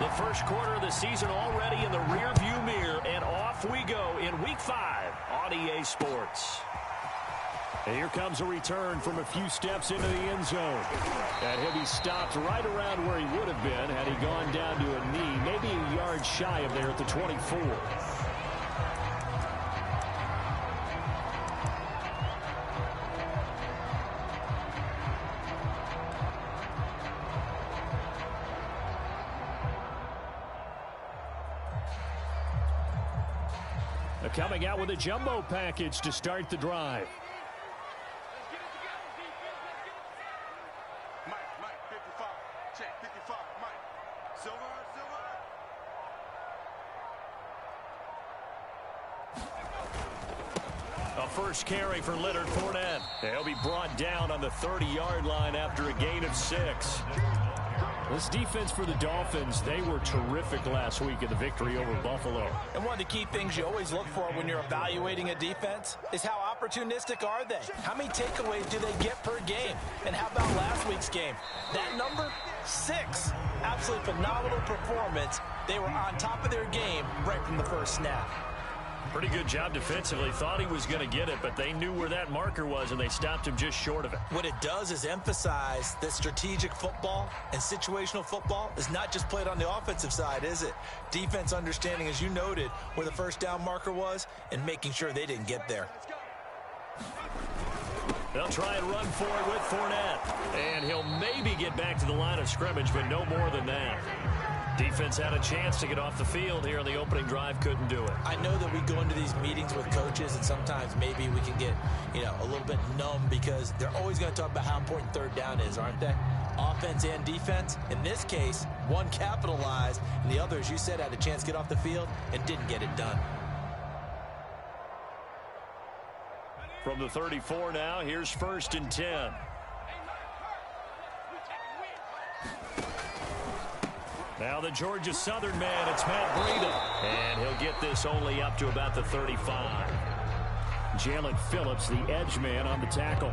The first quarter of the season already in the rearview mirror, and off we go in Week 5 on EA Sports. And here comes a return from a few steps into the end zone. And he'll be stopped right around where he would have been had he gone down to a knee, maybe a yard shy of there at the 24. Coming out with a jumbo package to start the drive. Mike, 55. Check, 55. Mike. Silver. A first carry for Leonard Fournette. He'll be brought down on the 30-yard line after a gain of 6. This defense for the Dolphins, they were terrific last week in the victory over Buffalo. And one of the key things you always look for when you're evaluating a defense is how opportunistic are they? How many takeaways do they get per game? And how about last week's game? That number, 6. Absolutely phenomenal performance. They were on top of their game right from the first snap. Pretty good job defensively. Thought he was going to get it, but they knew where that marker was, and they stopped him just short of it. What it does is emphasize that strategic football and situational football is not just played on the offensive side, is it? Defense understanding, as you noted, where the first down marker was and making sure they didn't get there. They'll try and run for it with Fournette. And he'll maybe get back to the line of scrimmage, but no more than that. Defense had a chance to get off the field here on the opening drive, couldn't do it. I know that we go into these meetings with coaches, and sometimes maybe we can get, a little bit numb because they're always going to talk about how important third down is, aren't they? Offense and defense. In this case, one capitalized, and the other, as you said, had a chance to get off the field and didn't get it done. From the 34 now, here's 1st and 10. Now the Georgia Southern man, it's Matt Breida. And he'll get this only up to about the 35. Jalen Phillips, the edge man on the tackle.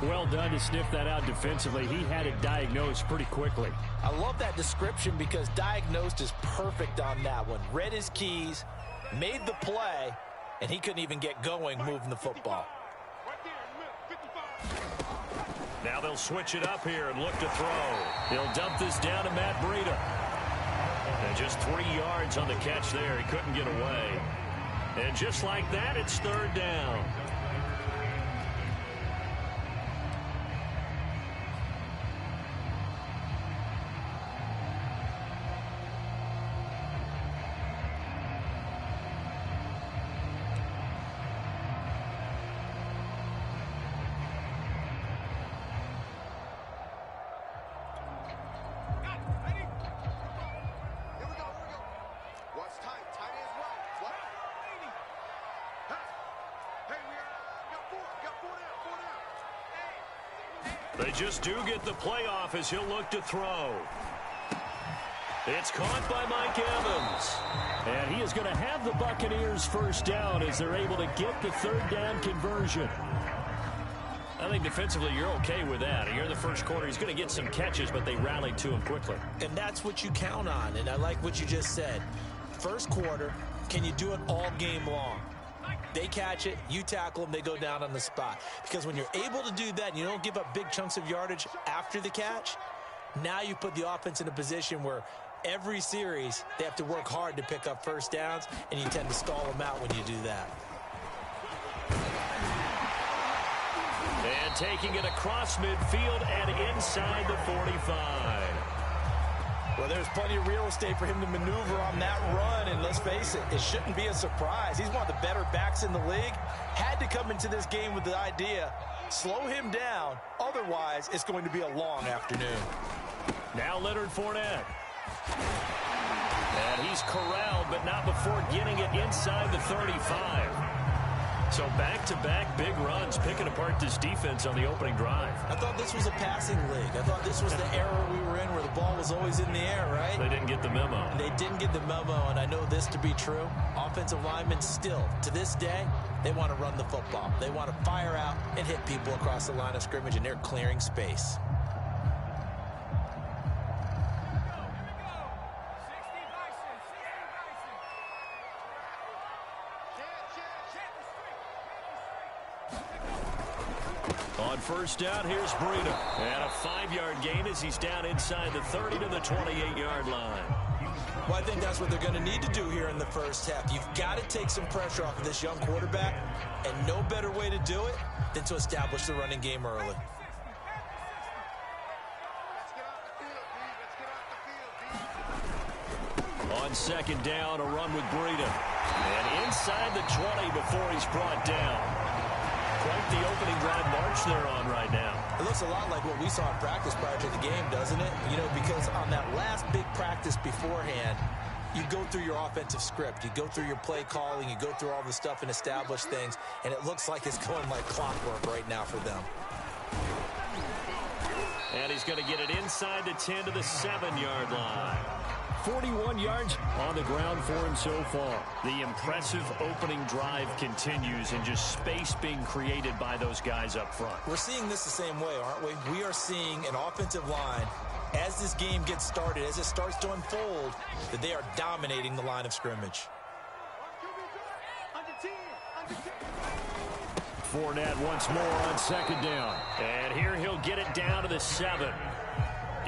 Well done to sniff that out defensively. He had it diagnosed pretty quickly. I love that description because diagnosed is perfect on that one. Read his keys, made the play, and he couldn't even get going moving the football. Now they'll switch it up here and look to throw. He'll dump this down to Matt Breida. And just 3 yards on the catch there. He couldn't get away. And just like that, it's 3rd down. They just do get the playoff as he'll look to throw. It's caught by Mike Evans. And he is going to have the Buccaneers first down as they're able to get the 3rd down conversion. I think defensively you're okay with that. Here in the first quarter, he's going to get some catches, but they rallied to him quickly. And that's what you count on, and I like what you just said. First quarter, can you do it all game long? They catch it, you tackle them, they go down on the spot. Because when you're able to do that and you don't give up big chunks of yardage after the catch, now you put the offense in a position where every series they have to work hard to pick up first downs, and you tend to stall them out when you do that. And taking it across midfield and inside the 45. Well, there's plenty of real estate for him to maneuver on that run, and let's face it, it shouldn't be a surprise. He's one of the better backs in the league. Had to come into this game with the idea, slow him down, otherwise it's going to be a long afternoon. Now Leonard Fournette. And he's corralled, but not before getting it inside the 35. So back-to-back big runs, picking apart this defense on the opening drive. I thought this was a passing league. I thought this was the era we were in where the ball was always in the air, right? They didn't get the memo. They didn't get the memo, and I know this to be true. Offensive linemen still, to this day, they want to run the football. They want to fire out and hit people across the line of scrimmage, and they're clearing space. On first down, here's Breida. And a 5-yard gain as he's down inside the 30 to the 28-yard line. Well, I think that's what they're going to need to do here in the first half. You've got to take some pressure off of this young quarterback, and no better way to do it than to establish the running game early. On second down, a run with Breida. And inside the 20 before he's brought down. Quite the opening drive march they're on right now. It looks a lot like what we saw in practice prior to the game, doesn't it? You know, because on that last big practice beforehand, you go through your offensive script. You go through your play calling. You go through all the stuff and establish things. And it looks like it's going like clockwork right now for them. And he's going to get it inside the 10 to the 7-yard line. 41 yards on the ground for him so far. The impressive opening drive continues and just space being created by those guys up front. We're seeing this the same way, aren't we? We are seeing an offensive line, as this game gets started, as it starts to unfold, that they are dominating the line of scrimmage. Fournette once more on second down. And here he'll get it down to the 7.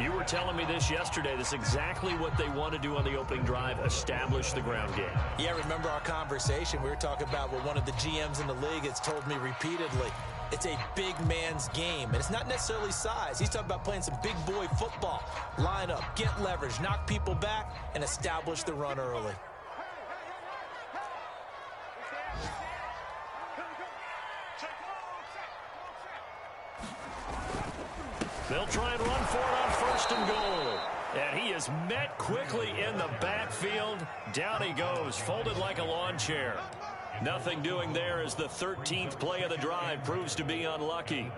You were telling me this yesterday. This is exactly what they want to do on the opening drive, establish the ground game. Yeah, remember our conversation. We were talking about what one of the GMs in the league has told me repeatedly. It's a big man's game, and it's not necessarily size. He's talking about playing some big boy football. Line up, get leverage, knock people back, and establish the run early. They'll try and run for it on first and goal. And he is met quickly in the backfield. Down he goes, folded like a lawn chair. Nothing doing there as the 13th play of the drive proves to be unlucky.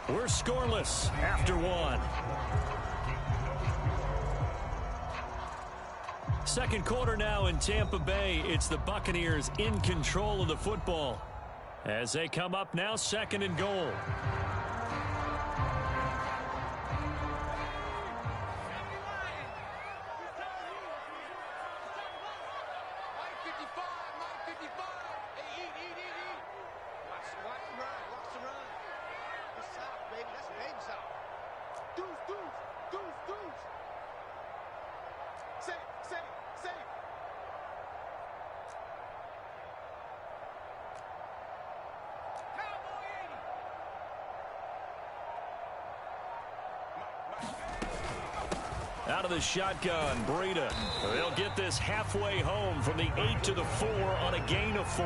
We're scoreless after one. Second quarter now in Tampa Bay. It's the Buccaneers in control of the football as they come up now second and goal. Out of the shotgun, Breida. They'll get this halfway home from the 8 to the 4 on a gain of 4.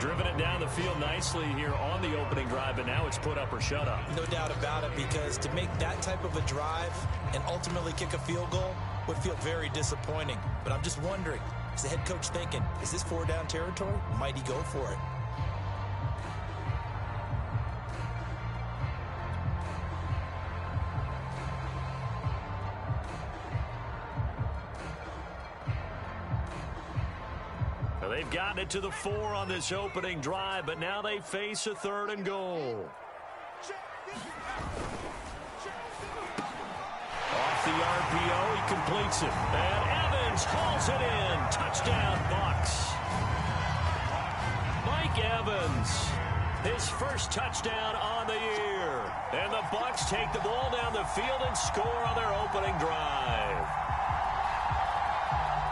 Driven it down the field nicely here on the opening drive, but now it's put up or shut up. No doubt about it, because to make that type of a drive and ultimately kick a field goal would feel very disappointing. But I'm just wondering, is the head coach thinking, is this 4-down territory? Might he go for it? They've gotten it to the 4 on this opening drive, but now they face a third and goal. Off the RPO, he completes it. And Evans hauls it in. Touchdown, Bucs. Mike Evans, his first touchdown on the year. And the Bucs take the ball down the field and score on their opening drive.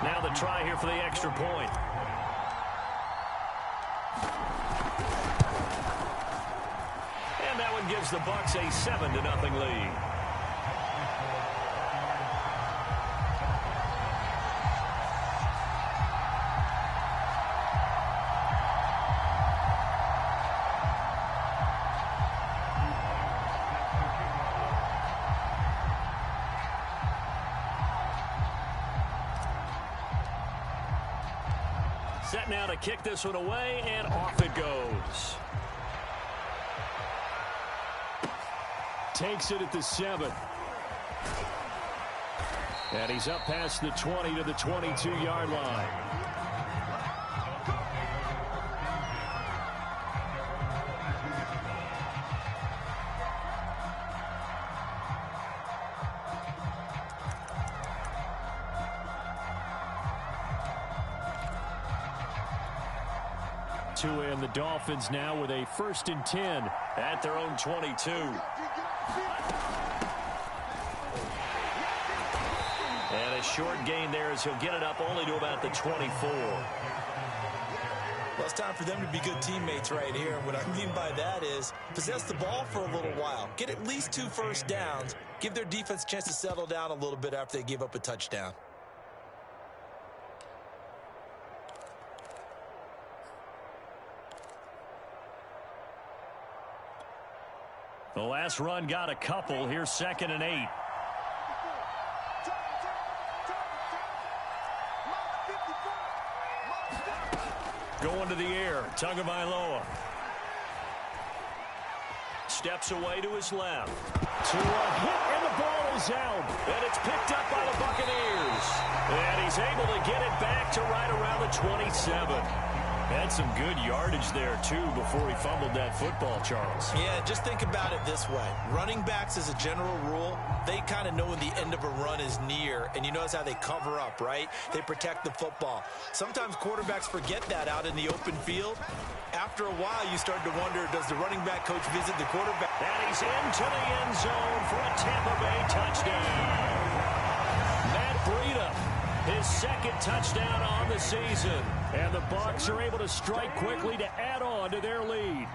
Now the try here for the extra point. Gives the Bucs a 7-0 lead. Set now to kick this one away, and off it goes. Takes it at the 7. And he's up past the 20 to the 22-yard line. to end. The Dolphins now with a 1st and 10 at their own 22. And a short gain there as he'll get it up only to about the 24. Well, it's time for them to be good teammates right here. And what I mean by that is possess the ball for a little while. Get at least 2 first downs. Give their defense a chance to settle down a little bit after they give up a touchdown. The last run got a couple. Here's 2nd and 8. Going to the air, Tagovailoa. Steps away to his left. To a hit, and the ball is out. And it's picked up by the Buccaneers. And he's able to get it back to right around the 27. Had some good yardage there, too, before he fumbled that football, Charles. Yeah, just think about it this way. Running backs, as a general rule, they kind of know when the end of a run is near, and you notice how they cover up, right? They protect the football. Sometimes quarterbacks forget that out in the open field. After a while, you start to wonder, does the running back coach visit the quarterback? And he's into the end zone for a Tampa Bay touchdown. Matt Breida, his 2nd touchdown on the season. And the Bucs are able to strike quickly to add on to their lead.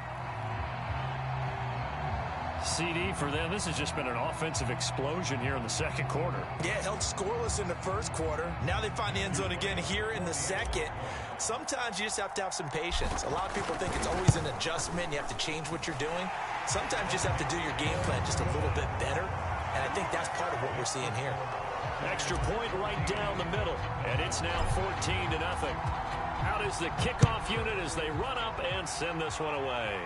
CD for them, this has just been an offensive explosion here in the 2nd quarter. Yeah, held scoreless in the 1st quarter. Now they find the end zone again here in the 2nd. Sometimes you just have to have some patience. A lot of people think it's always an adjustment. You have to change what you're doing. Sometimes you just have to do your game plan just a little bit better. And I think that's part of what we're seeing here. Extra point right down the middle. And it's now 14-0. Out is the kickoff unit as they run up and send this one away.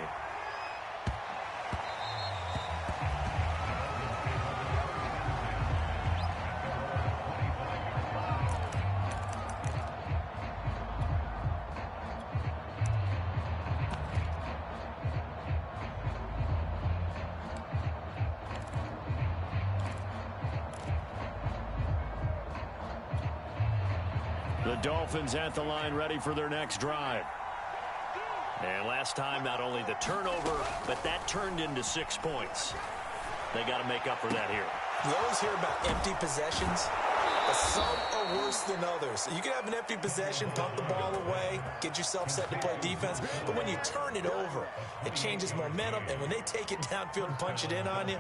The Dolphins at the line, ready for their next drive. And last time, not only the turnover, but that turned into 6 points. They got to make up for that here. You always hear about empty possessions, but some are worse than others. You can have an empty possession, pump the ball away, get yourself set to play defense, but when you turn it over, it changes momentum, and when they take it downfield and punch it in on you,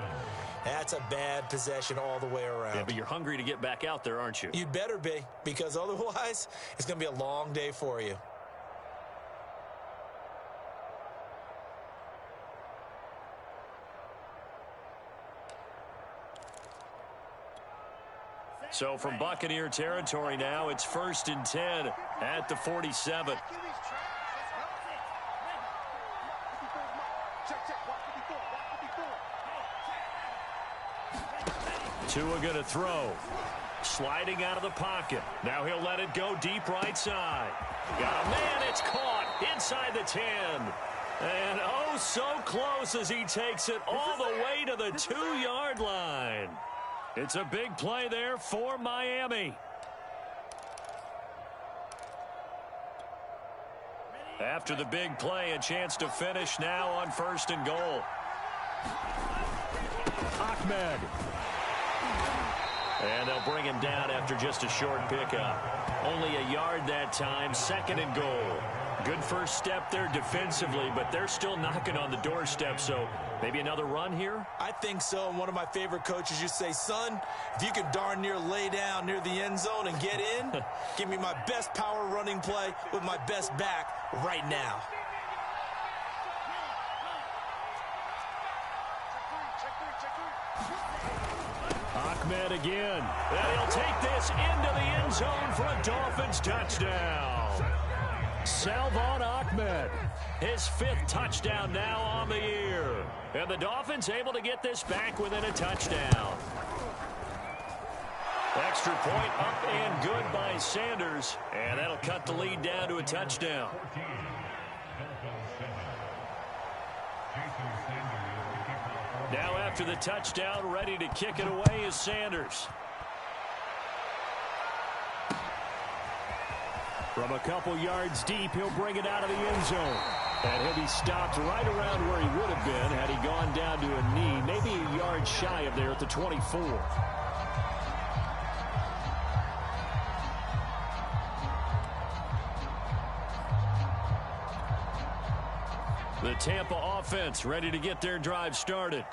that's a bad possession all the way around. Yeah, but you're hungry to get back out there, aren't you? You'd better be, because otherwise, it's going to be a long day for you. So from Buccaneer territory now, it's 1st and 10 at the 47. Tua going to throw. Sliding out of the pocket. Now he'll let it go deep right side. Got a man, it's caught inside the 10. And oh, so close as he takes it all the way to the 2-yard line. It's a big play there for Miami. After the big play, a chance to finish now on 1st and goal. Ahmed. And they'll bring him down after just a short pickup. Only a yard that time, 2nd and goal. Good first step there defensively, but they're still knocking on the doorstep, so maybe another run here? I think so. And one of my favorite coaches used to say, son, if you can darn near lay down near the end zone and get in, give me my best power running play with my best back right now. Ahmed again. And he'll take this into the end zone for a Dolphins touchdown. Salvon Ahmed, his 5th touchdown now on the year. And the Dolphins able to get this back within a touchdown. Extra point up and good by Sanders. And that'll cut the lead down to a touchdown. Now after the touchdown, ready to kick it away is Sanders. From a couple yards deep, he'll bring it out of the end zone. And he'll be stopped right around where he would have been had he gone down to a knee, maybe a yard shy of there at the 24. The Tampa offense ready to get their drive started.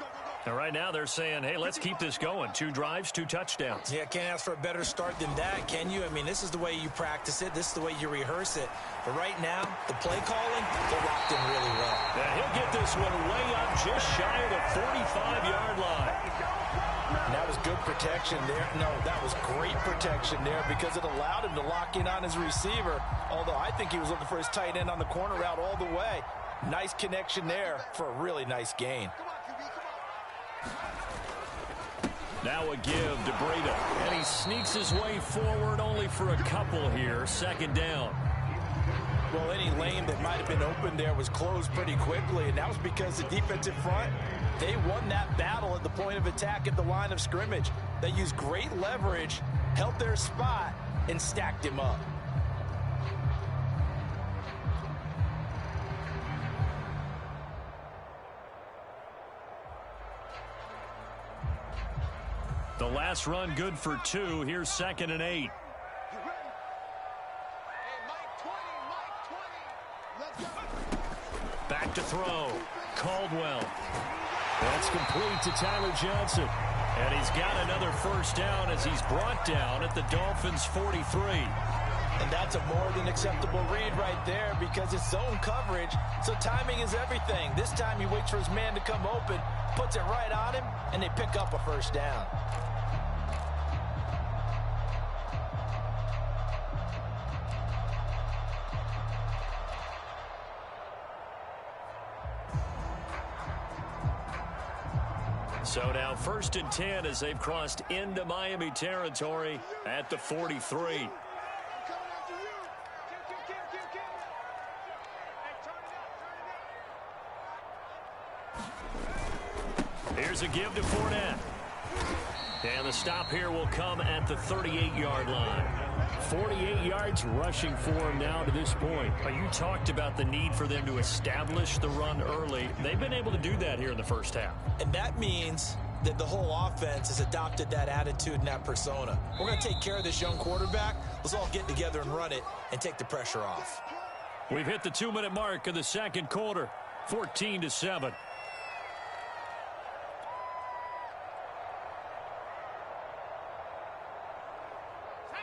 And right now they're saying, hey, let's keep this going. 2 drives, 2 touchdowns. Yeah, can't ask for a better start than that, can you? I mean, this is the way you practice it. This is the way you rehearse it. But right now, the play calling, they're locked in really well. And he'll get this one way up just shy of the 45-yard line. And that was good protection there. No, that was great protection there because it allowed him to lock in on his receiver. Although I think he was looking for his tight end on the corner route all the way. Nice connection there for a really nice gain. Now a give to Breida. And he sneaks his way forward only for a couple here. 2nd down. Well, any lane that might have been open there was closed pretty quickly, and that was because the defensive front, they won that battle at the point of attack at the line of scrimmage. They used great leverage, held their spot, and stacked him up. The last run good for 2. Here's 2nd and 8. Back to throw. Caldwell. That's complete to Tyler Johnson. And he's got another first down as he's brought down at the Dolphins' 43. And that's a more than acceptable read right there because it's zone coverage, so timing is everything. This time he waits for his man to come open, puts it right on him, and they pick up a first down. So now 1st and 10 as they've crossed into Miami territory at the 43. Here's a give to Fournette. And the stop here will come at the 38-yard line. 48 yards rushing for him now to this point. You talked about the need for them to establish the run early. They've been able to do that here in the first half. And that means that the whole offense has adopted that attitude and that persona. We're going to take care of this young quarterback. Let's all get together and run it and take the pressure off. We've hit the 2-minute mark of the 2nd quarter. 14-7.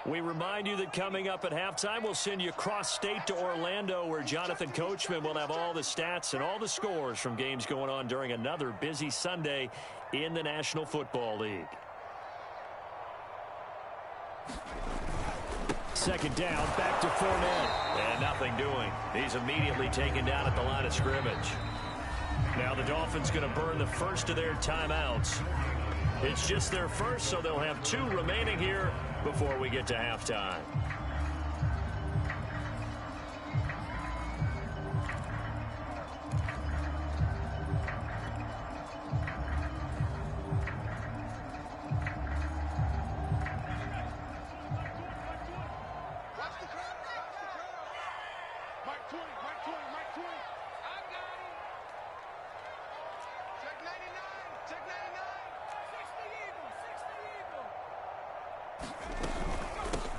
We remind you that coming up at halftime, we'll send you cross-state to Orlando, where Jonathan Coachman will have all the stats and all the scores from games going on during another busy Sunday in the National Football League. 2nd down, back to Fournette. And nothing doing. He's immediately taken down at the line of scrimmage. Now the Dolphins going to burn the first of their timeouts. It's just their first, so they'll have 2 remaining here before we get to halftime.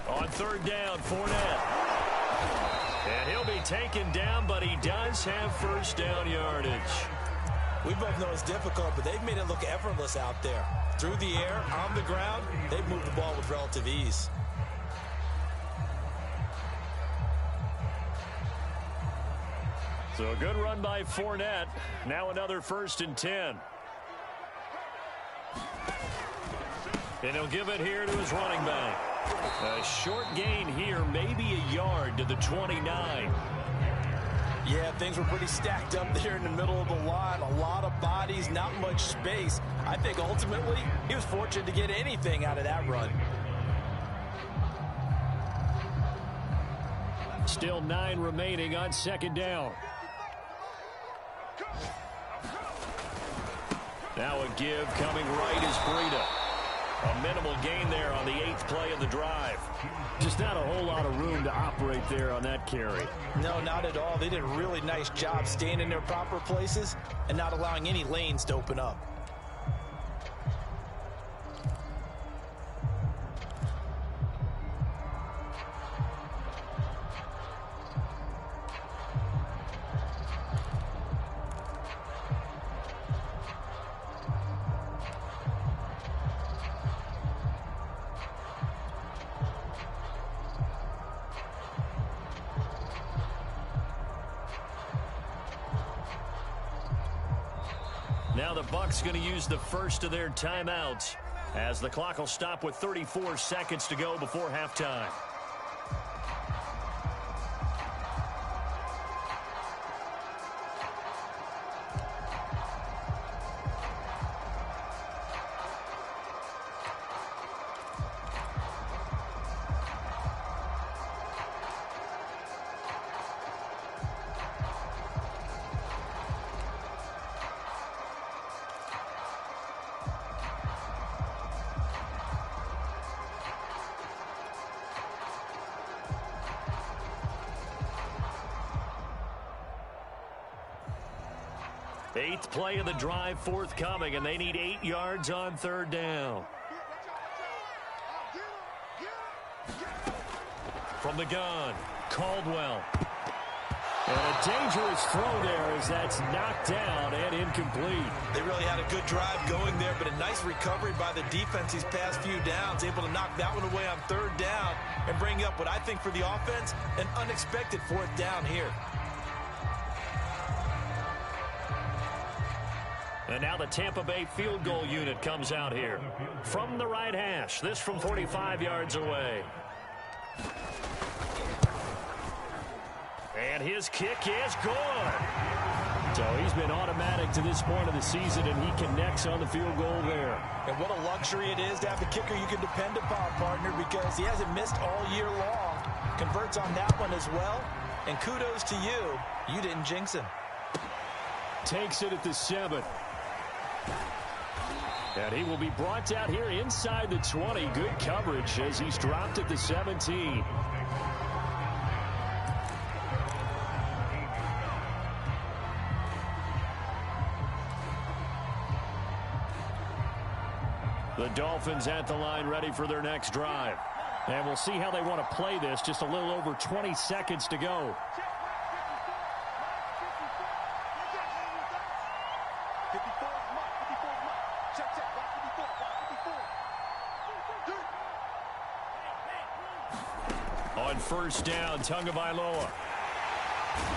On 3rd down, Fournette. And he'll be taken down, but he does have first down yardage. We both know it's difficult, but they've made it look effortless out there. Through the air, on the ground, they've moved the ball with relative ease. So a good run by Fournette. Now another 1st and 10. And he'll give it here to his running back. A short gain here, maybe a yard to the 29. Yeah, things were pretty stacked up there in the middle of the line. A lot of bodies, not much space. I think ultimately he was fortunate to get anything out of that run. Still 9 remaining on 2nd down. Now a give coming right is Breida. A minimal gain there on the 8th play of the drive. Just not a whole lot of room to operate there on that carry. No, not at all. They did a really nice job staying in their proper places and not allowing any lanes to open up. Now the Bucs going to use the first of their timeouts as the clock will stop with 34 seconds to go before halftime. Eighth play of the drive forthcoming, and they need 8 yards on third down. From the gun, Caldwell. And a dangerous throw there as that's knocked down and incomplete. They really had a good drive going there, but a nice recovery by the defense these past few downs, able to knock that one away on third down and bring up what I think for the offense, an unexpected 4th down here. And now the Tampa Bay field goal unit comes out here. From the right hash, this from 45 yards away. And his kick is good. So he's been automatic to this point of the season, and he connects on the field goal there. And what a luxury it is to have a kicker you can depend upon, partner, because he hasn't missed all year long. Converts on that one as well. And kudos to you. You didn't jinx him. Takes it at the 7. And he will be brought down here inside the 20. Good coverage as he's dropped at the 17. The Dolphins at the line ready for their next drive. And we'll see how they want to play this. Just a little over 20 seconds to go. On first down, Tagovailoa.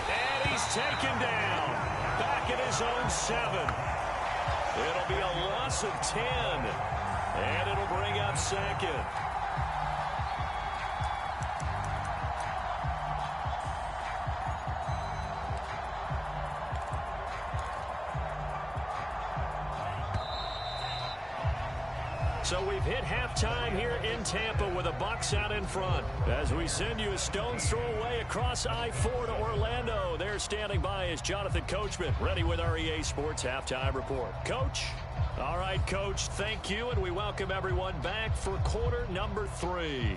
And he's taken down. Back at his own 7. It'll be a loss of 10. And it'll bring up second. So we've hit halftime here in Tampa with the Bucs out in front. As we send you a stone's throw away across I-4 to Orlando. There standing by is Jonathan Coachman, ready with our EA Sports Halftime Report. Coach? All right, Coach, thank you, and we welcome everyone back for quarter number 3.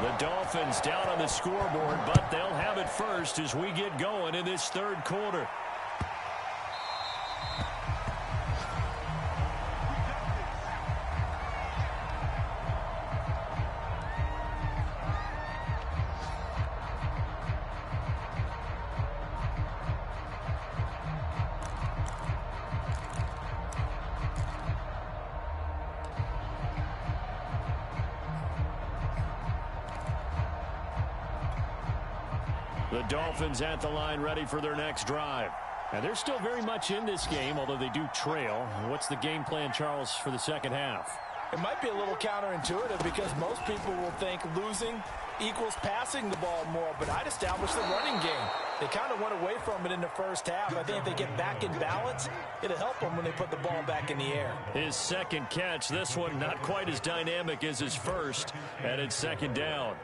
The Dolphins down on the scoreboard, but they'll have it first as we get going in this third quarter. The Dolphins at the line ready for their next drive. And they're still very much in this game, although they do trail. What's the game plan, Charles, for the second half? It might be a little counterintuitive because most people will think losing equals passing the ball more, but I'd establish the running game. They kind of went away from it in the first half. I think if they get back in balance, it'll help them when they put the ball back in the air. His second catch, this one not quite as dynamic as his first, and it's second down.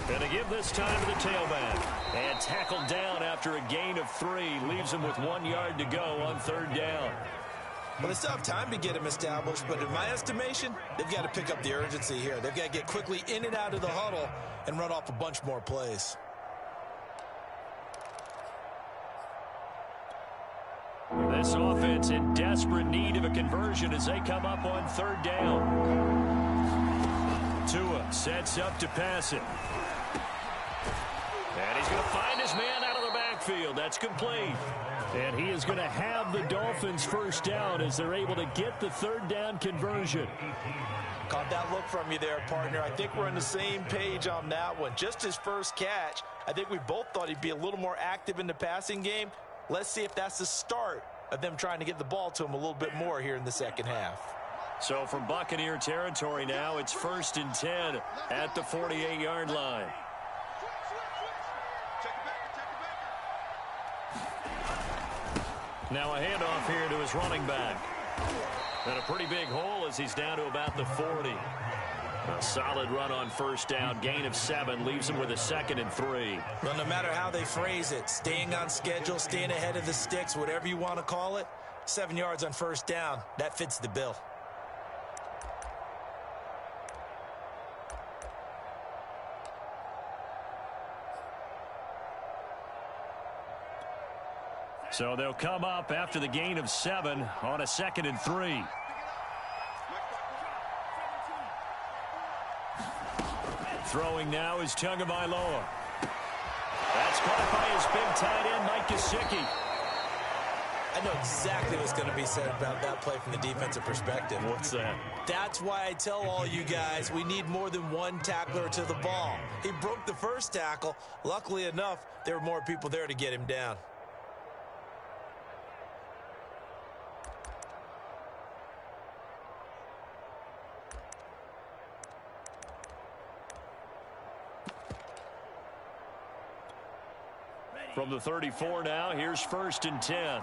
Going to give this time to the tailback. And tackled down after a gain of 3. Leaves him with 1 yard to go on third down. Well, they still have time to get him established, but in my estimation, they've got to pick up the urgency here. They've got to get quickly in and out of the huddle and run off a bunch more plays. This offense in desperate need of a conversion as they come up on third down. Tua sets up to pass it. And he's going to find his man out of the backfield. That's complete. And he is going to have the Dolphins first down as they're able to get the third down conversion. Caught that look from you there, partner. I think we're on the same page on that one. Just his first catch, I think we both thought he'd be a little more active in the passing game. Let's see if that's the start of them trying to get the ball to him a little bit more here in the second half. So from Buccaneer territory now, it's 1st and 10 at the 48-yard line. Now a handoff here to his running back. And a pretty big hole as he's down to about the 40. A solid run on first down. Gain of 7 leaves him with a 2nd and 3. Well, no matter how they phrase it, staying on schedule, staying ahead of the sticks, whatever you want to call it, 7 yards on first down, that fits the bill. So they'll come up after the gain of 7 on a 2nd and 3. Throwing now is Tagovailoa. That's caught by his big tight end, Mike Gesicki. I know exactly what's going to be said about that play from the defensive perspective. What's that? That's why I tell all you guys we need more than one tackler to the ball. He broke the first tackle. Luckily enough, there were more people there to get him down. From the 34 now, here's 1st and 10.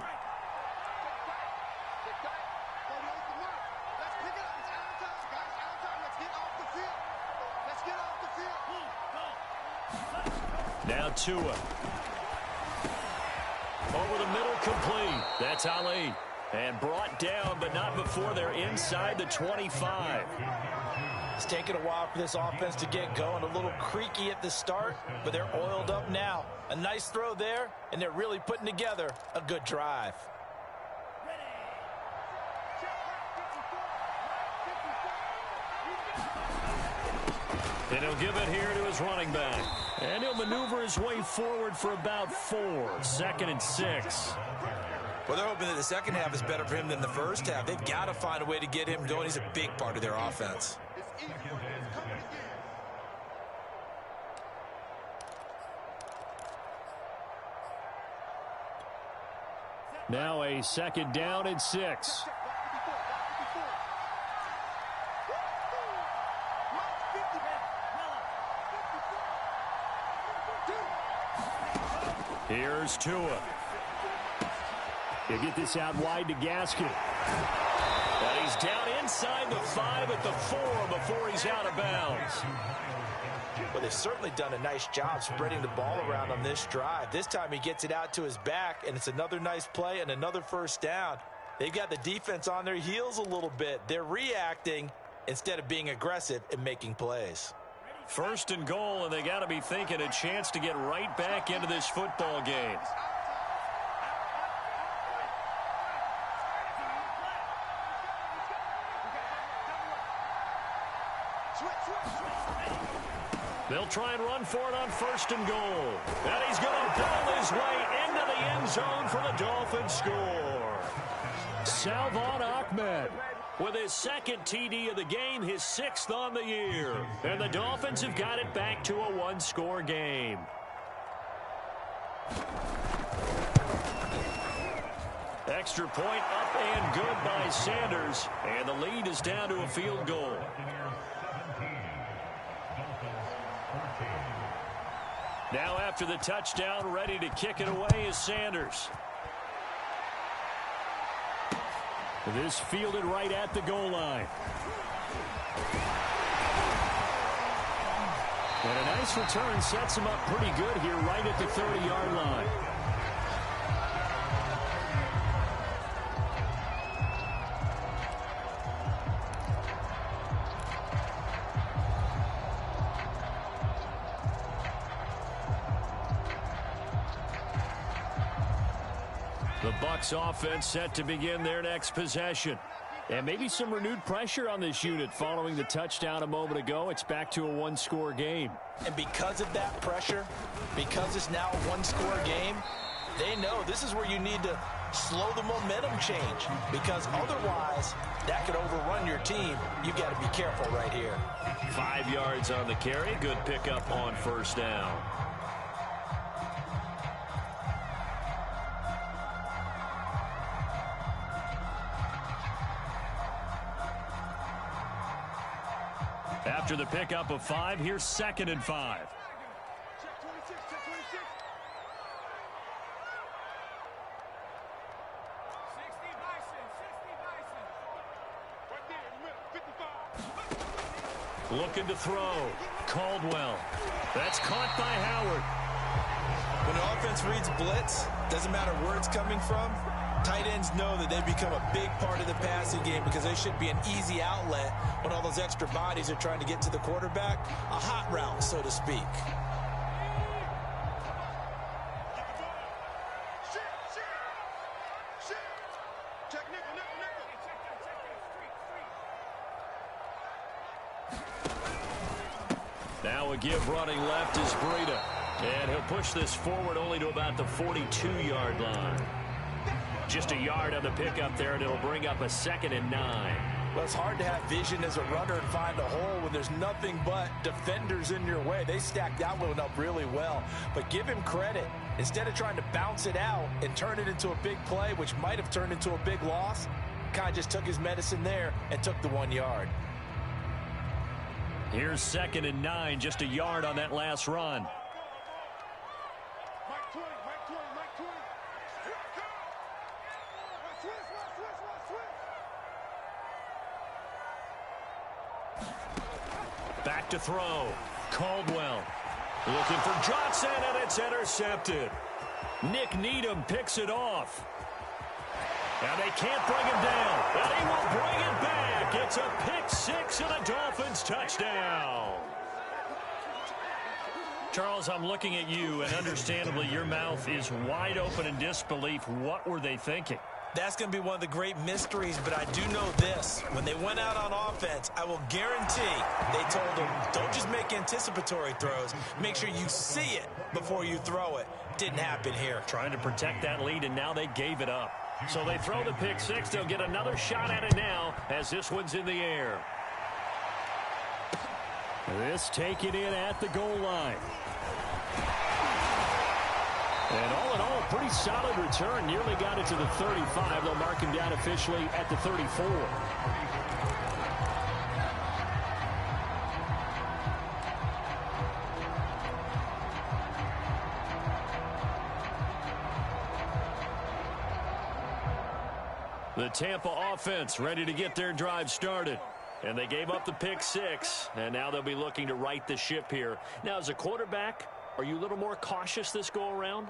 Now Tua. Over the middle, complete. That's Ali. And brought down, but not before they're inside the 25. It's taken a while for this offense to get going. A little creaky at the start, but they're oiled up now. A nice throw there, and they're really putting together a good drive. And he'll give it here to his running back. And he'll maneuver his way forward for about 4. 2nd and 6. Well, they're hoping that the second half is better for him than the first half. They've got to find a way to get him going. He's a big part of their offense. Now a 2nd down and 6. Here's Tua. He'll get this out wide to Gaskin. And he's down inside the 5 at the 4 before he's out of bounds. Well, they've certainly done a nice job spreading the ball around on this drive. This time he gets it out to his back, and it's another nice play and another first down. They've got the defense on their heels a little bit. They're reacting instead of being aggressive and making plays. 1st and goal, and they got to be thinking a chance to get right back into this football game. They'll try and run for it on 1st and goal. And he's going to ball his way into the end zone for the Dolphins score. Salvon Ahmed. with his second TD of the game, his 6th on the year. And the Dolphins have got it back to a one-score game. Extra point up and good by Sanders, and the lead is down to a field goal. Now after the touchdown, ready to kick it away is Sanders. This fielded right at the goal line. And a nice return sets him up pretty good here right at the 30-yard line. The Bucs offense set to begin their next possession. And maybe some renewed pressure on this unit following the touchdown a moment ago. It's back to a one-score game. And because of that pressure, because it's now a one-score game, they know this is where you need to slow the momentum change. Because otherwise, that could overrun your team. You've got to be careful right here. 5 yards on the carry. Good pickup on first down. After the pickup of 5, here's 2nd and 5. Check 26, check 26. 60 Bison, 60 Bison. Right there in the middle, 55. Looking to throw. Caldwell. That's caught by Howard. When the offense reads blitz, doesn't matter where it's coming from, tight ends know that they become a big part of the passing game because they should be an easy outlet when all those extra bodies are trying to get to the quarterback. A hot route, so to speak. Check nickel, nickel, nickel. Now a give running left is Breida. And he'll push this forward only to about the 42-yard line. Just a yard on the pickup there, and it'll bring up a 2nd and 9. Well, it's hard to have vision as a runner and find a hole when there's nothing but defenders in your way. They stacked that one up really well. But give him credit. Instead of trying to bounce it out and turn it into a big play, which might have turned into a big loss, kind of just took his medicine there and took the 1 yard. Here's 2nd and 9, just a yard on that last run. Mike 20, Mike 20, Mike 20. Here it comes. Watch switch. Back to throw. Caldwell looking for Johnson, and it's intercepted. Nick Needham picks it off. And they can't bring him down. And he will bring it back. It's a pick 6 and a Dolphins touchdown. Charles, I'm looking at you, and understandably your mouth is wide open in disbelief. What were they thinking? That's going to be one of the great mysteries, but I do know this. When they went out on offense, I will guarantee they told them, don't just make anticipatory throws. Make sure you see it before you throw it. Didn't happen here. Trying to protect that lead, and now they gave it up. So they throw the pick 6. They'll get another shot at it now as this one's in the air. This taken in at the goal line. And all in all, a pretty solid return. Nearly got it to the 35. They'll mark him down officially at the 34. The Tampa offense ready to get their drive started. And they gave up the pick 6, and now they'll be looking to right the ship here. Now, as a quarterback, are you a little more cautious this go-around?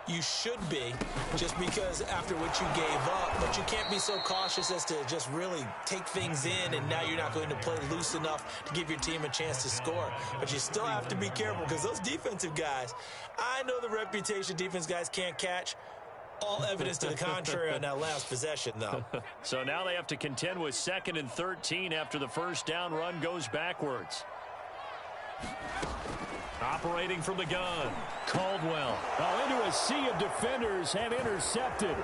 You should be, just because after what you gave up, but you can't be so cautious as to just really take things in, and now you're not going to play loose enough to give your team a chance to score. But you still have to be careful, because those defensive guys, I know the reputation defense guys can't catch. All evidence to the contrary on that last possession, though. So now they have to contend with 2nd and 13 after the first down run goes backwards. Operating from the gun, Caldwell. Into a sea of defenders, and intercepted.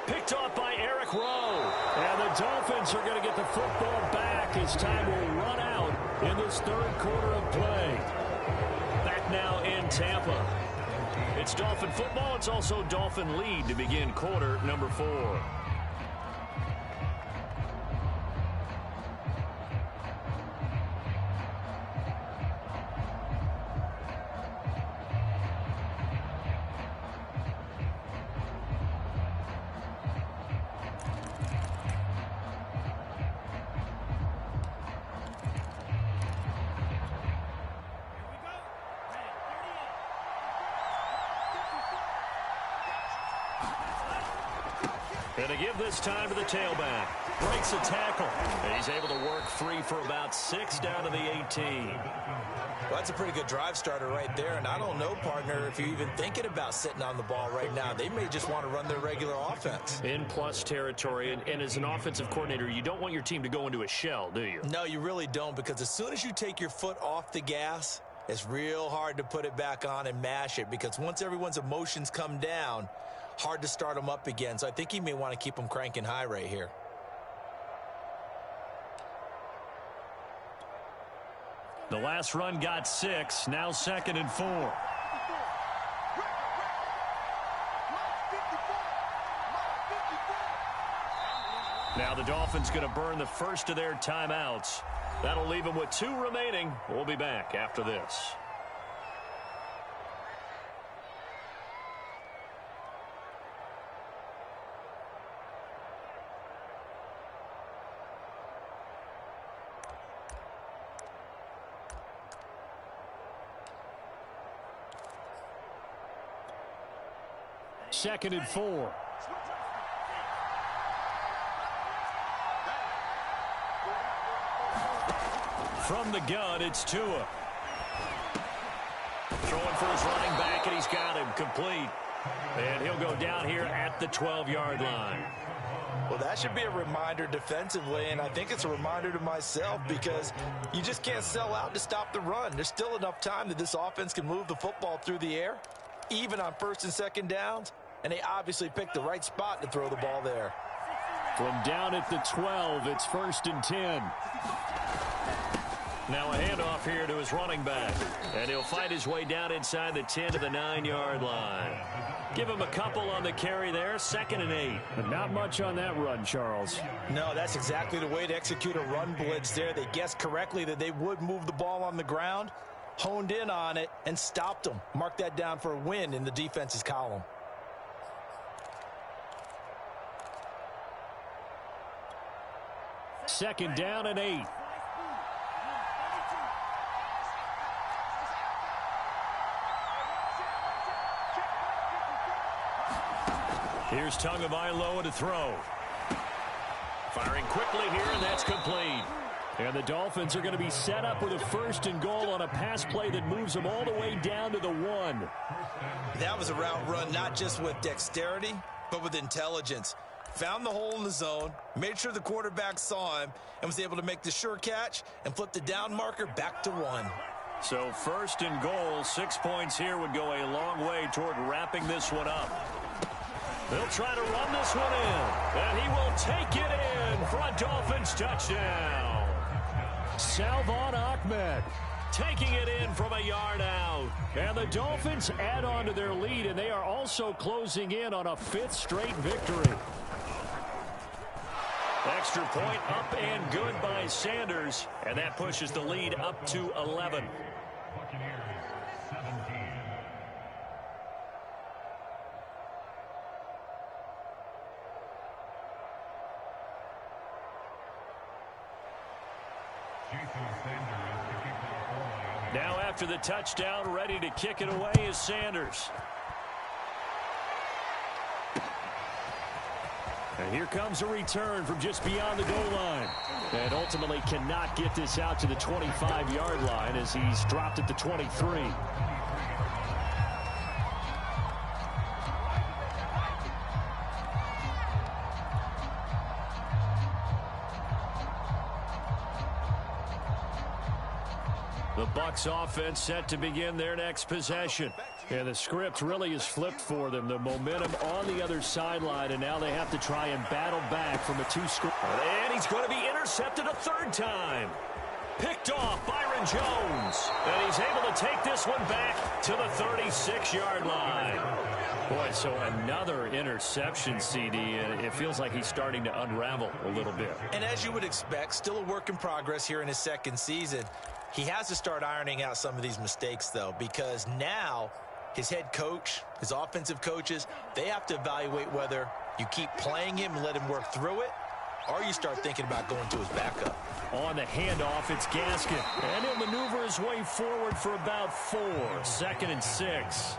Picked off by Eric Rowe. And the Dolphins are going to get the football back as time will run out in this third quarter of play. Back now in Tampa. It's Dolphin football. It's also Dolphin lead to begin quarter number 4. Going to give this time to the tailback. Breaks a tackle. And he's able to work free for about 6 down to the 18. Well, that's a pretty good drive starter right there. And I don't know, partner, if you're even thinking about sitting on the ball right now. They may just want to run their regular offense. In plus territory. And as an offensive coordinator, you don't want your team to go into a shell, do you? No, you really don't, because as soon as you take your foot off the gas, it's real hard to put it back on and mash it, because once everyone's emotions come down, hard to start them up again. So I think he may want to keep them cranking high right here. The last run got 6. Now 2nd and 4. Now the Dolphins going to burn the first of their timeouts. That'll leave them with 2 remaining. We'll be back after this. Second and 4. From the gun, it's Tua. Throwing for his running back, and he's got him complete. And he'll go down here at the 12-yard line. Well, that should be a reminder defensively, and I think it's a reminder to myself, because you just can't sell out to stop the run. There's still enough time that this offense can move the football through the air, even on 1st and 2nd downs, and they obviously picked the right spot to throw the ball there. From down at the 12, it's 1st and 10. Now a handoff here to his running back, and he'll fight his way down inside the 10 to the 9-yard line. Give him a couple on the carry there, 2nd and 8. But not much on that run, Charles. No, that's exactly the way to execute a run blitz there. They guessed correctly that they would move the ball on the ground, honed in on it, and stopped them. Mark that down for a win in the defense's column. Second down and 8. Here's Tagovailoa to throw. Firing quickly here, and that's complete. And the Dolphins are going to be set up with a 1st and goal on a pass play that moves them all the way down to the 1. That was a route run not just with dexterity, but with intelligence. Found the hole in the zone, made sure the quarterback saw him, and was able to make the sure catch and flip the down marker back to 1. So 1st and goal, 6 points here would go a long way toward wrapping this one up. They'll try to run this one in, and he will take it in for a Dolphins touchdown. Salvon Ahmed taking it in from a yard out. And the Dolphins add on to their lead, and they are also closing in on a 5th straight victory. Extra point up and good by Sanders, and that pushes the lead up to 11. Now after the touchdown, ready to kick it away is Sanders. And here comes a return from just beyond the goal line. And ultimately cannot get this out to the 25-yard line as he's dropped at the 23. The Bucs offense set to begin their next possession. Yeah, the script really is flipped for them. The momentum on the other sideline, and now they have to try and battle back from a two-score. And he's going to be intercepted a third time. Picked off Byron Jones. And he's able to take this one back to the 36-yard line. Boy, so another interception, CD, and it feels like he's starting to unravel a little bit. And as you would expect, still a work in progress here in his second season. He has to start ironing out some of these mistakes, though, because now his head coach, his offensive coaches, they have to evaluate whether you keep playing him and let him work through it, or you start thinking about going to his backup. On the handoff, it's Gaskin. And he'll maneuver his way forward for about 4. 2nd and 6.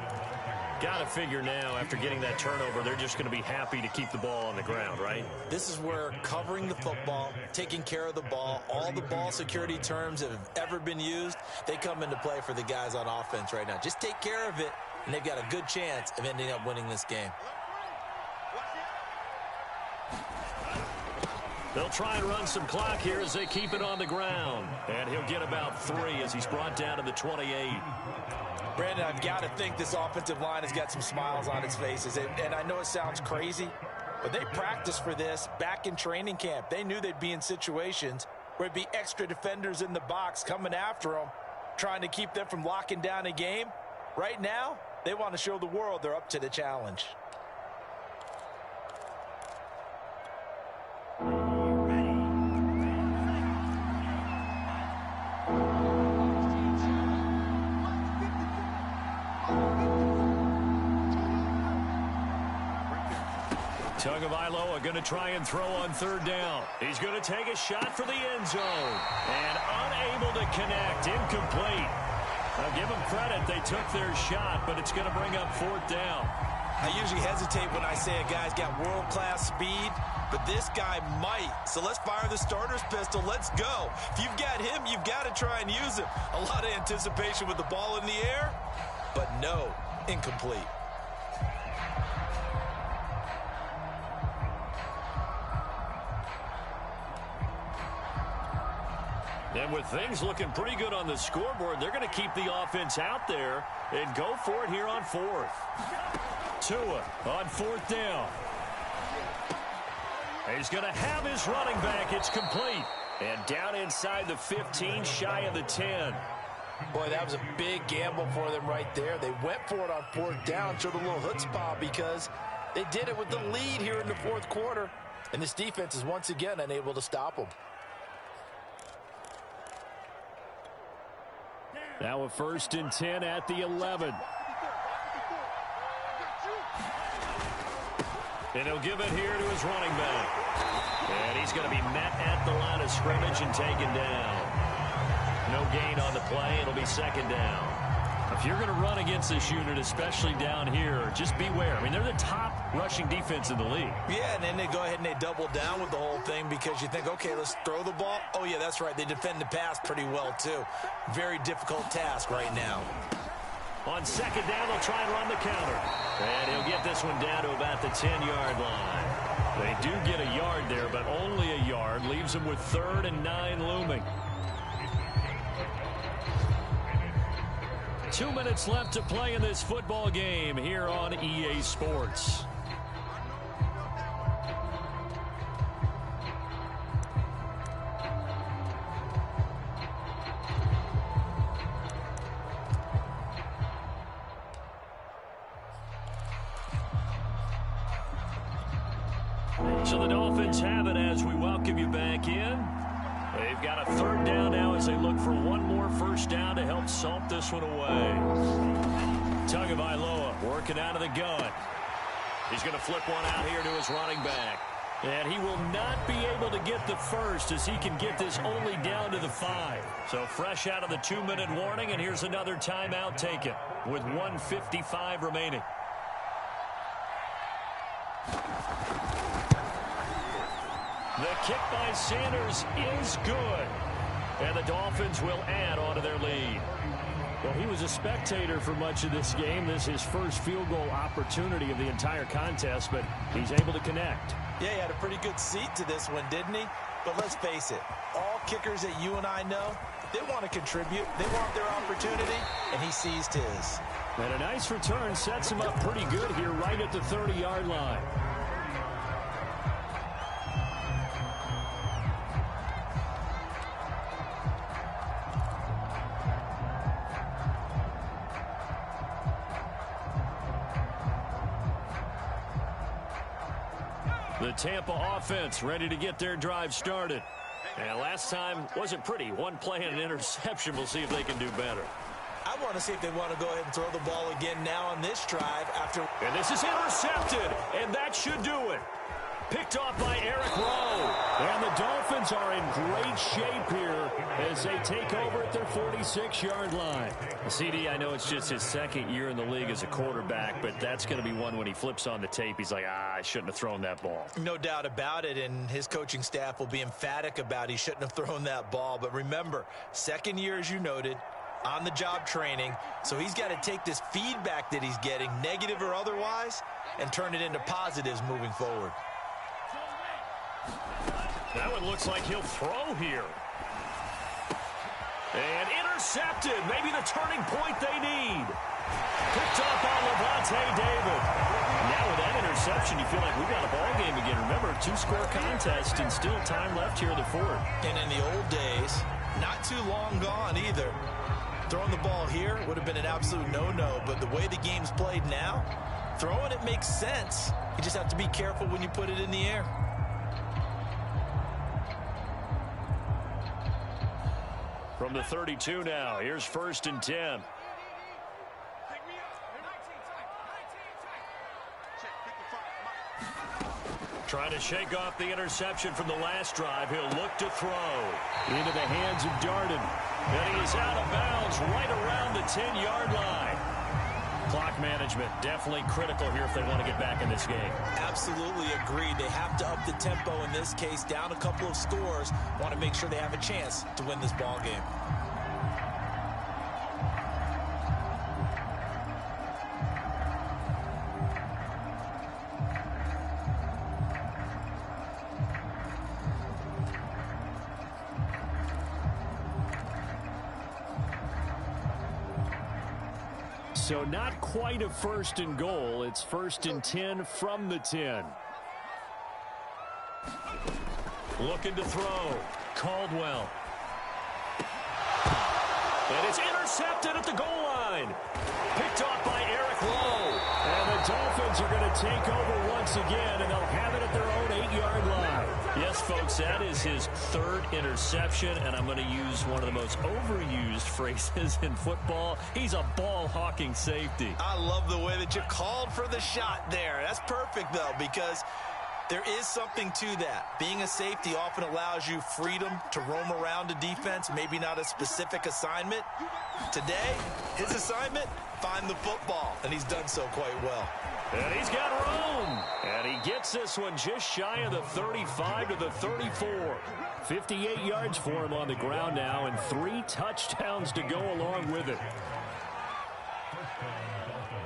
Got to figure now, after getting that turnover, they're just going to be happy to keep the ball on the ground, right? This is where covering the football, taking care of the ball, all the ball security terms that have ever been used, they come into play for the guys on offense right now. Just take care of it, and they've got a good chance of ending up winning this game. They'll try and run some clock here as they keep it on the ground. And he'll get about 3 as he's brought down to the 28. Brandon, I've got to think this offensive line has got some smiles on its faces. And I know it sounds crazy, but they practiced for this back in training camp. They knew they'd be in situations where it'd be extra defenders in the box coming after them, trying to keep them from locking down a game. Right now, they want to show the world they're up to the challenge. Tagovailoa going to try and throw on 3rd down. He's going to take a shot for the end zone. And unable to connect. Incomplete. I'll give them credit. They took their shot, but it's going to bring up 4th down. I usually hesitate when I say a guy's got world-class speed, but this guy might. So let's fire the starter's pistol. Let's go. If you've got him, you've got to try and use him. A lot of anticipation with the ball in the air, but no, incomplete. And with things looking pretty good on the scoreboard, they're going to keep the offense out there and go for it here on 4th. Tua on 4th down. He's going to have his running back. It's complete. And down inside the 15, shy of the 10. Boy, that was a big gamble for them right there. They went for it on 4th down, showed a little chutzpah because they did it with the lead here in the 4th quarter. And this defense is once again unable to stop them. Now a 1st and 10 at the 11. And he'll give it here to his running back. And he's going to be met at the line of scrimmage and taken down. No gain on the play. It'll be 2nd down. If you're going to run against this unit, especially down here, just beware. I mean, they're the top rushing defense in the league. Yeah, and then they go ahead and they double down with the whole thing because you think, okay, let's throw the ball. Oh, yeah, that's right. They defend the pass pretty well, too. Very difficult task right now. On 2nd down, they'll try and run the counter. And he'll get this one down to about the 10-yard line. They do get a yard there, but only a yard. Leaves them with 3rd and 9 looming. 2 minutes left to play in this football game here on EA Sports. So the Dolphins have it as we welcome you back in. They've got a 3rd down now as they look for one more 1st down to help salt this one away. Tagovailoa working out of the gun. He's going to flip one out here to his running back. And he will not be able to get the 1st as he can get this only down to the 5. So fresh out of the 2-minute warning, and here's another timeout taken with 1:55 remaining. The kick by Sanders is good. And the Dolphins will add on to their lead. Well, he was a spectator for much of this game. This is his first field goal opportunity of the entire contest, but he's able to connect. Yeah, he had a pretty good seat to this one, didn't he? But let's face it, all kickers that you and I know, They want to contribute. They want their opportunity, and he seized his. And a nice return sets him up pretty good here right at the 30-yard line. The Tampa offense ready to get their drive started. And last time wasn't pretty. One play and an interception. We'll see if they can do better. I want to see if they want to go ahead and throw the ball again now on this drive after. And this is intercepted, and that should do it. Picked off by Eric Rowe. And the Dolphins are in great shape here as they take over at their 46-yard line. CD, I know it's just his second year in the league as a quarterback, but that's going to be one when he flips on the tape. He's like, I shouldn't have thrown that ball. No doubt about it, and his coaching staff will be emphatic about he shouldn't have thrown that ball. But remember, second year, as you noted, on-the-job training, so he's got to take this feedback that he's getting, negative or otherwise, and turn it into positives moving forward. That one looks like he'll throw here. And intercepted. Maybe the turning point they need. Picked up on Levante David. Now with that interception, you feel like we've got a ball game again. Remember, 2-score contest and still time left here in the fourth. And in the old days, not too long gone either. Throwing the ball here would have been an absolute no-no, but the way the game's played now, throwing it makes sense. You just have to be careful when you put it in the air. From the 32 now, here's 1st and 10. Trying to shake off the interception from the last drive. He'll look to throw into the hands of Darden. And he is out of bounds right around the 10-yard line. Clock management definitely critical here if they want to get back in this game. Absolutely agreed. They have to up the tempo in this case, down a couple of scores. Want to make sure they have a chance to win this ball game. So not quite a 1st and goal. It's 1st and 10 from the 10. Looking to throw. Caldwell. And it's intercepted at the goal line. Picked off by Eric Rowe. And the Dolphins are going to take over once again, and they'll have it at their own 8-yard line. Yes, folks, that is his 3rd interception, and I'm going to use one of the most overused phrases in football. He's a ball-hawking safety. I love the way that you called for the shot there. That's perfect, though, because there is something to that. Being a safety often allows you freedom to roam around a defense, maybe not a specific assignment. Today, his assignment, find the football, and he's done so quite well. And he's got room. And he gets this one just shy of the 35 to the 34. 58 yards for him on the ground now, and 3 touchdowns to go along with it.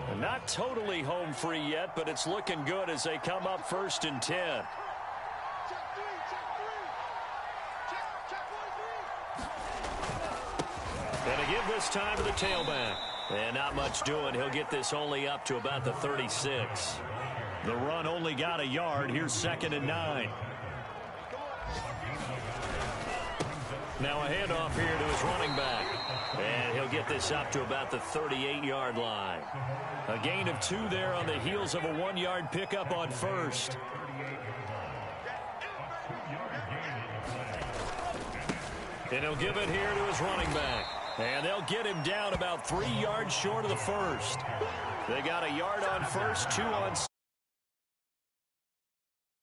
And not totally home free yet, but it's looking good as they come up 1st and 10. And a give this time to the tailback. And not much doing. He'll get this only up to about the 36. The run only got a yard. Here's 2nd and 9. Now a handoff here to his running back. And he'll get this up to about the 38-yard line. A gain of 2 there on the heels of a 1-yard pickup on 1st. And he'll give it here to his running back. And they'll get him down about 3 yards short of the 1st. They got a yard on 1st, 2 on